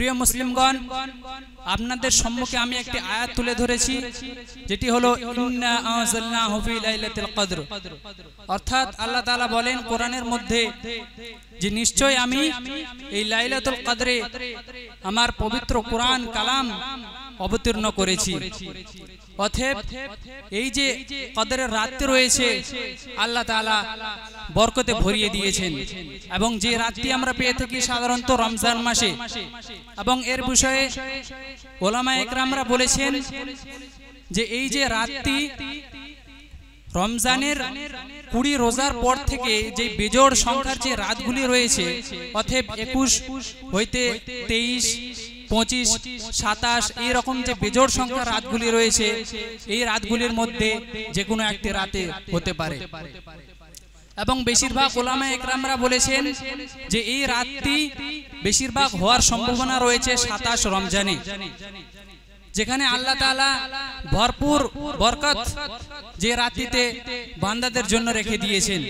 প্রিয় মুসলিমগণ, আপনাদের সম্মুখে আমি একটি আয়াত তুলে ধরেছি, যেটি হলো ইন্না আনজালনাহু ফি লাইলাতুল কদর। অর্থাৎ আল্লাহ তাআলা বলেন কোরআনের মধ্যে যে নিশ্চয় আমি এই লাইলাতুল কদরে আমার পবিত্র কোরআন কালাম অবতীর্ণ করেছি। অতএব এই যে কদরের রাত্রি রয়েছে আল্লাহ তাআলা বরকতে ভরিয়ে দিয়েছেন, এবং যে রাতটি আমরা পেয়ে থাকি সাধারণত রমজান মাসে, এবং এর বিষয়ে ওলামা একরামরা বলেছেন যে এই যে রাতটি রমজানের 20 রোজার পর থেকে যে বেজোড় সংখ্যার যে রাতগুলি রয়েছে, অতএব 21 হইতে 23, 25, 27 এইরকম যে বেজোড় সংখ্যার রাতগুলি রয়েছে, এই রাতগুলির মধ্যে যে কোনো একটি রাতে হতে পারে। এবং বেশিরভাগ ওলামা একরামরা বলেছেন যে এই রাতটি বেশিরভাগ হওয়ার সম্ভাবনা রয়েছে 27 রমজানে, যেখানে আল্লাহ তাআলা ভরপুর বরকত যে রাতিতে বান্দাদের জন্য রেখে দিয়েছেন।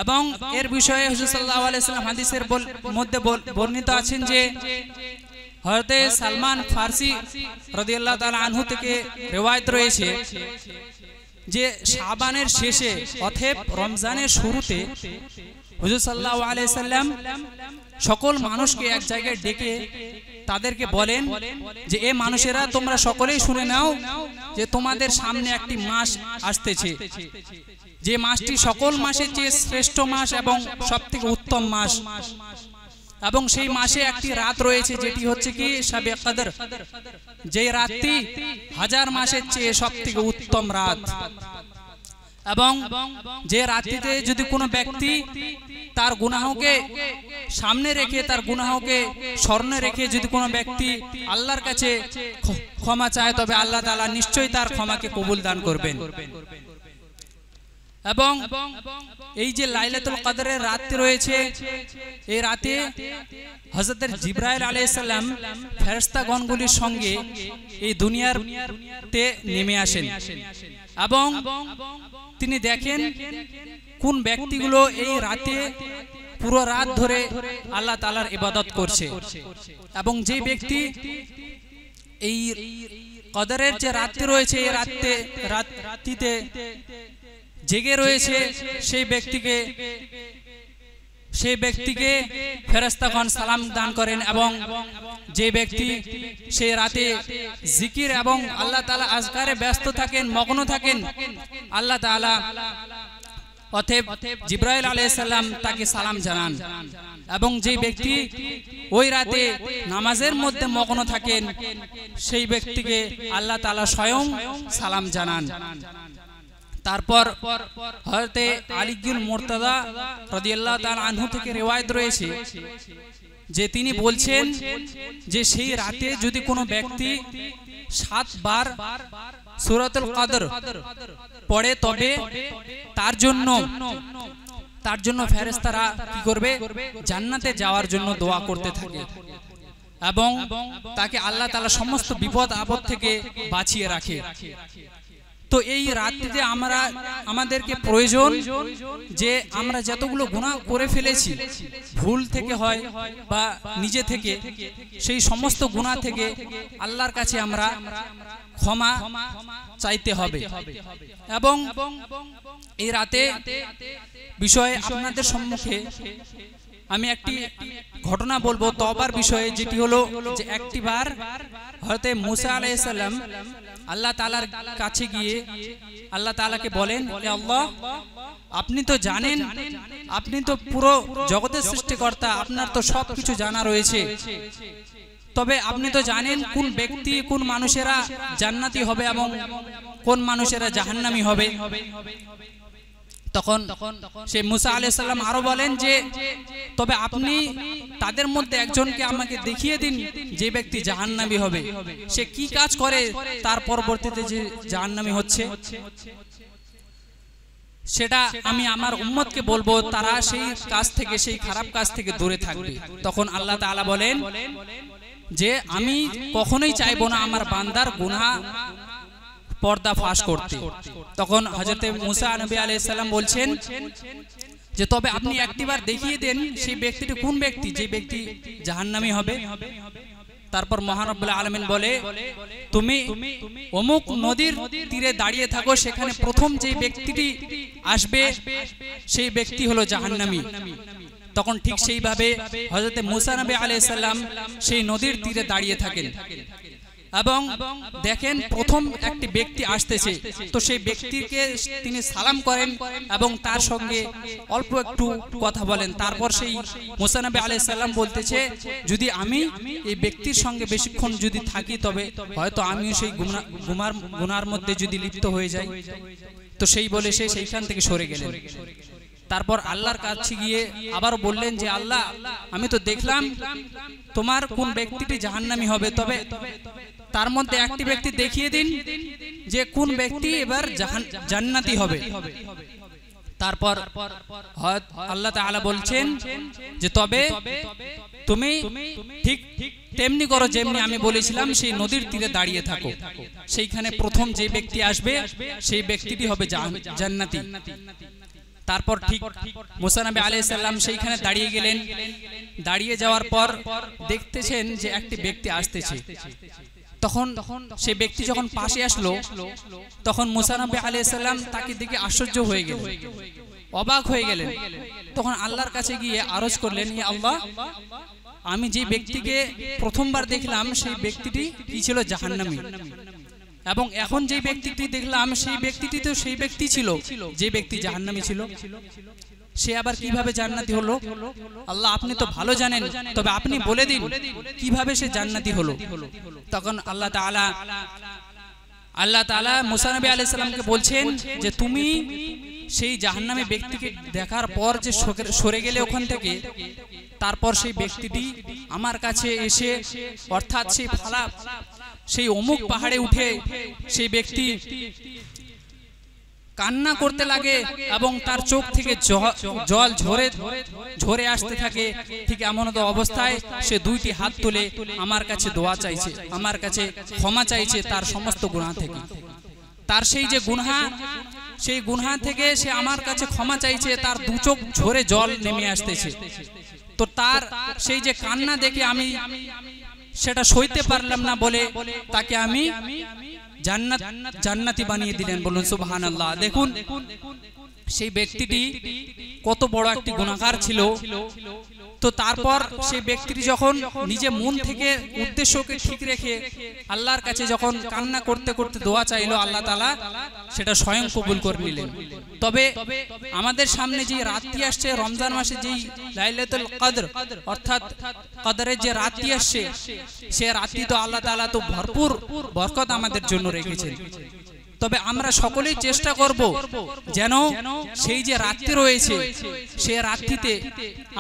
এবং এর বিষয়ে হুজুর সাল্লাল্লাহু আলাইহি ওয়াসাল্লাম হাদিসের মধ্যে বর্ণিত আছেন যে হযরতে সালমান ফারসি রাদিয়াল্লাহু তাআলা আনহু থেকে riwayat রয়েছে যে শাবানের শেষে অথবা রমজানের শুরুতে হুজুর সাল্লাল্লাহু আলাইহি ওয়াসাল্লাম সকল মানুষকে এক জায়গায় ডেকে তাদেরকে বলেন যে এ মানুষেরা তোমরা সকলেই শুনে নাও যে তোমাদের সামনে একটি মাস আসতেছে, যে মাসটি সকল মাসের চেয়ে শ্রেষ্ঠ মাস এবং সবথেকে উত্তম মাস, এবং সেই মাসে একটি রাত রয়েছে যেটি হচ্ছে কি শাবে কদর, যে রাতটি 1000 মাসের চেয়ে সবথেকে উত্তম রাত। এবং যে রাত্রিতে যদি কোনো ব্যক্তি তার গুনাহকে সামনে রেখে, তার গুনাহকে স্মরণে রেখে যদি কোনো ব্যক্তি আল্লাহর কাছে ক্ষমা চায়, তবে আল্লাহ তাআলা নিশ্চয়ই তার ক্ষমাকে কবুল দান করবেন। এবং এই যে লাইলাতুল কদরের রাত রয়েছে, এই রাতে হযরত জিবরাইল আলাইহিস সালাম ফেরেশতাগণগুলির সঙ্গে এই দুনিয়াতে নেমে আসেন, এবং তিনি দেখেন কোন ব্যক্তিগুলো এই রাতে পুরো রাত ধরে আল্লাহ তাআলার ইবাদত করছে, এবং যে ব্যক্তি এই কদরের যে রাত রয়েছে এই রাতিতে জেগে রয়েছে, সেই ব্যক্তিকে ফেরেশতাগণ সালাম দান করেন। এবং যে ব্যক্তি সেই রাতে জিকির এবং আল্লাহ তাআলা আজকারে ব্যস্ত থাকেন, মগ্ন থাকেন, আল্লাহ তাআলা অতএব জিবরাইল আলাইহিস সালাম তাকে সালাম জানান। এবং যে ব্যক্তি ওই রাতে নামাজের মধ্যে মগ্ন থাকেন, সেই ব্যক্তিকে আল্লাহ তাআলা স্বয়ং সালাম জানান। তারপর হযরতে আলীউল মুরতাদা রাদিয়াল্লাহু তাআলা আনহু থেকে riwayat রয়েছে যে তিনি বলছেন যে সেই রাতে যদি কোনো ব্যক্তি 7 বার সূরাতুল কদর পড়ে, তবে তার জন্য ফেরেশতারা কি করবে, জান্নাতে যাওয়ার জন্য দোয়া করতে থাকে, এবং তাকে আল্লাহ তাআলা সমস্ত বিপদ আপদ থেকে বাঁচিয়ে রাখে। তো এই রাত্রিতে আমাদেরকে প্রয়োজন যে আমরা যতগুলো গুনাহ করে ফেলেছি, ভুল থেকে হয় বা নিজে থেকে, সেই সমস্ত গুনাহ থেকে আল্লাহর কাছে আমরা ক্ষমা চাইতে হবে। এবং এই রাতে বিষয়ে আপনাদের সম্মুখে আমি একটি ঘটনা বলবো তওবার বিষয়ে, যেটি হলো যে একটিবার হযরত মুসা আলাইহিস সালাম আল্লাহ তাআলার কাছে গিয়ে আল্লাহ তাআলাকে বলেন, হে আল্লাহ, আপনি তো জানেন, আপনি তো পুরো জগতের সৃষ্টিকর্তা, আপনার তো সবকিছু জানা রয়েছে, তবে আপনি তো জানেন কোন ব্যক্তি, কোন মানুষেরা জান্নাতি হবে এবং কোন মানুষেরা জাহান্নামী হবে। তখন সেই মুসা আলাইহিস সালাম আরো বলেন যে তবে আপনি তাদের মধ্যে একজনকে আমাকে দেখিয়ে দিন যে ব্যক্তি জাহান্নামী হবে, সে কি কাজ করে তার পরবর্তীতে যে জাহান্নামী হচ্ছে, সেটা আমি আমার উম্মতকে বলবো, তারা সেই কাজ থেকে, সেই খারাপ কাজ থেকে দূরে থাকবে। তখন আল্লাহ তাআলা বলেন যে আমি কখনোই চাইবো না আমার বান্দার গুনাহ পর্দা ফাঁস করতে। তখন হযরত মুসা নবী আলাইহিস সালাম বলছেন যে তবে আপনি একটিবার দেখিয়ে দেন সেই ব্যক্তিটি কোন ব্যক্তি, যে ব্যক্তি জাহান্নামী হবে। তারপর মহান রব্বুল আলামিন বলে তুমি অমুক নদীর তীরে দাঁড়িয়ে থাকো, সেখানে প্রথম যে ব্যক্তিটি আসবে সেই ব্যক্তি হলো জাহান্নামী। তখন ঠিক সেইভাবে হযরত মুসা নবী আলাইহিস সালাম সেই নদীর তীরে দাঁড়িয়ে থাকেন এবং দেখেন প্রথম একটি ব্যক্তি আসতেছে, তো সেই ব্যক্তিকে তিনি সালাম করেন এবং তার সঙ্গে অল্প একটু কথা বলেন। তারপর সেই মুসা নবী আলাইহিস সালাম বলতেছে, যদি আমি এই ব্যক্তির সঙ্গে বেশিক্ষণ যদি থাকি তবে হয়তো আমিও সেই গুনার মধ্যে যদি লিপ্ত হয়ে যাই। তো সেই বলে সে সেইখান থেকে সরে গেলেন। তারপর আল্লাহর কাছে গিয়ে আবার বললেন যে আল্লাহ, আমি তো দেখলাম তোমার কোন ব্যক্তিটি জাহান্নামী হবে, তবে তার মধ্যে একটি ব্যক্তি দেখিয়ে দিন যে কোন ব্যক্তি এবার জান্নাতি হবে। তারপর আল্লাহ তাআলা বলছেন যে তবে তুমি ঠিক তেমনি করো যেমনি আমি বলেছিলাম, সেই নদীর তীরে দাঁড়িয়ে থাকো, সেইখানে প্রথম যে ব্যক্তি আসবে সেই ব্যক্তিটি হবে জান্নাতি। তারপর ঠিক মুসা নবী আলাইহিস সালাম সেইখানে দাঁড়িয়ে গেলেন। দাঁড়িয়ে যাওয়ার পর দেখতেছেন যে একটি ব্যক্তি আসতেছে। তখন সেই ব্যক্তি যখন পাশে আসলো তখন মুসা নবী আলাইহিস সালাম তাকে দেখে আশ্চর্য হয়ে গেলেন, অবাক হয়ে গেলেন। তখন আল্লাহর কাছে গিয়ে আরজ করলেন, হে আল্লাহ, আমি যে ব্যক্তিকে প্রথমবার দেখলাম সেই ব্যক্তিটি কি ছিল? জাহান্নামী। এবং এখন যে ব্যক্তিটি দেখলাম সেই ব্যক্তিটি তো সেই ব্যক্তি ছিল যে ব্যক্তি জাহান্নামী ছিল, সে আবার কিভাবে জান্নাতি হলো? আল্লাহ, আপনি তো ভালো জানেন, তবে আপনি বলে দিন কিভাবে সে জান্নাতি হলো। তখন আল্লাহ তাআলা মুসা নবী আলাইহিস সালামকে বলছেন যে তুমি সেই জাহান্নামী ব্যক্তিকে দেখার পর যে সরে গেলে ওখান থেকে, তারপর সেই ব্যক্তিটি আমার কাছে এসে, অর্থাৎ সেই অমুক পাহাড়ে উঠে সেই ব্যক্তি কান্না করতে লাগে এবং তার চোখ থেকে জল ঝরে আসতে থাকে। ঠিক এমন তো অবস্থায় সে দুইটি হাত তুলে আমার কাছে দোয়া চাইছে, আমার কাছে ক্ষমা চাইছে তার সমস্ত গুনাহ থেকে। তার সেই যে গুনাহ, সেই গুনাহ থেকে সে আমার কাছে ক্ষমা চাইছে, তার দু চোখ ঝরে জল নেমে আসতেছে। তো তার সেই যে কান্না দেখে আমি সেটা সইতে পারলাম না বলে তাকে আমি জান্নাতি বানিয়ে দিলেন। বলুন সুবহানাল্লাহ। দেখুন সেই ব্যক্তিটি কত বড় একটি গুনাহগার ছিল। তো তারপর সেই ব্যক্তিটি যখন নিজে মন থেকে উদ্দেশ্যকে ঠিক রেখে আল্লাহর কাছে যখন কান্না করতে করতে দোয়া চাইলো, আল্লাহ তাআলা সেটা স্বয়ং কবুল করে নিলেন। তবে আমাদের সামনে যে রাতটি আসছে, রমজান মাসে যেই লাইলাতুল কদর অর্থাৎ কদরের যে রাতটি আসছে, সে রাতটি তো আল্লাহ তাআলা তো ভরপুর বরকত আমাদের জন্য রেখেছেন। তবে আমরা সকলেই চেষ্টা করব যেন সেই যে রাত্রি রয়েছে সেই রাত্রিতে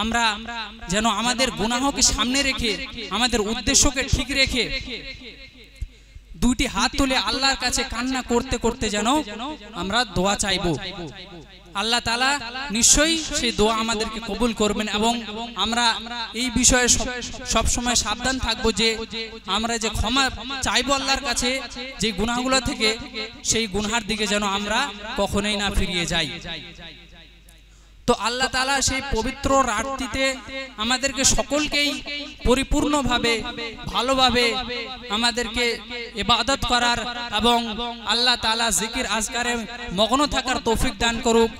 আমরা যেন আমাদের গুনাহকে সামনে রেখে, আমাদের উদ্দেশ্যকে ঠিক রেখে দুইটি হাত তুলে আল্লাহর কাছে কান্না করতে করতে যেন আমরা দোয়া চাইব। আল্লাহ তাআলা নিশ্চয়ই সেই দোয়া আমাদেরকে কবুল করবেন এবং আমরা এই বিষয়ে সব সময় সাবধান থাকব যে আমরা যে ক্ষমা চাইবো আল্লাহর কাছে যে গুনাহগুলো থেকে, সেই গুনাহের দিকে যেন আমরা কখনোই না ফিরিয়ে যাই। তো আল্লাহ তাআলা সেই পবিত্র রাতটিতে আমাদেরকে সকলকেই পরিপূর্ণভাবে ভালোভাবে আমাদেরকে ইবাদত করার এবং আল্লাহ তাআলা জিকির আজকারে মগ্ন থাকার তৌফিক দান করুক।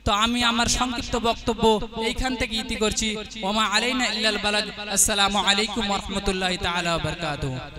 তো আমি আমার সংক্ষিপ্ত বক্তব্য এইখান থেকে ইতি করছি। ওমা আলাইনা ইল্লাল বালাগ। আসসালামু আলাইকুম ওয়া রাহমাতুল্লাহি তাআলা ওয়া বারাকাতুহু।